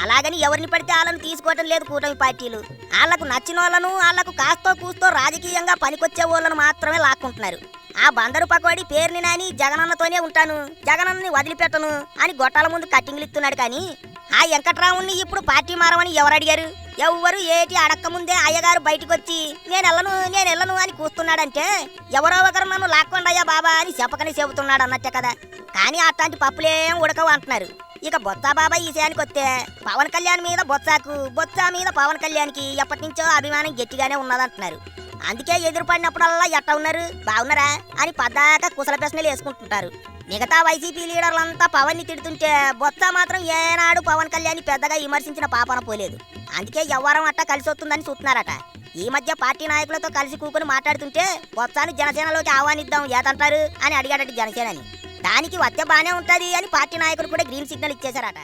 అలాగని ఎవరిని పడితే వాళ్ళని తీసుకోవటం లేదు కూటమి పార్టీలు. వాళ్లకు నచ్చిన వాళ్ళను, వాళ్లకు కాస్తో కూస్తో రాజకీయంగా పనికొచ్చే వాళ్ళను మాత్రమే లాక్కుంటున్నారు. ఆ బందరు పకోడి పేరుని నాని జగనన్నతోనే ఉంటాను, జగనన్నని వదిలిపెట్టను అని గొట్టాల ముందు కట్టింగ్లు ఇస్తున్నాడు. కానీ ఆ వెంకట్రావుని ఇప్పుడు పార్టీ మారమని ఎవరు అడిగారు? ఎవ్వరు ఏటి అడక్క ముందే అయ్యగారు బయటకు వచ్చి నేను వెళ్ళను అని కూస్తున్నాడంటే ఎవరో ఒకరు నన్ను లాక్కొండయ్యా బాబా అని చెప్పకనే చెబుతున్నాడు అన్నట్టే కదా. కానీ అట్లాంటి పప్పులేం ఉడకవు అంటున్నారు. ఇక బొత్స బాబాయ్ విషయానికి వస్తే పవన్ కళ్యాణ్ మీద బొత్సాకు, బొత్స మీద పవన్ కళ్యాణ్కి ఎప్పటి నుంచో అభిమానం గట్టిగానే ఉన్నదంటున్నారు. అందుకే ఎదురుపడినప్పుడల్లా ఎట్లా ఉన్నారు, బాగున్నారా అని పద్దాక కుశల ప్రశ్నలు వేసుకుంటుంటారు. మిగతా వైసీపీ లీడర్లంతా పవన్ ని తిడుతుంటే బొత్స మాత్రం ఏనాడు పవన్ కళ్యాణ్ పెద్దగా విమర్శించిన పాపన పోలేదు. అందుకే ఎవ్వరం అట్టా కలిసి వస్తుందని చూస్తున్నారట. ఈ మధ్య పార్టీ నాయకులతో కలిసి కూకుని మాట్లాడుతుంటే బొత్సాను జనసేనలోకి ఆహ్వానిద్దాం ఏదంటారు అని అడిగాడట జనసేనని. దానికి వస్తే బానే ఉంటది అని పార్టీ నాయకులు కూడా గ్రీన్ సిగ్నల్ ఇచ్చేశారట.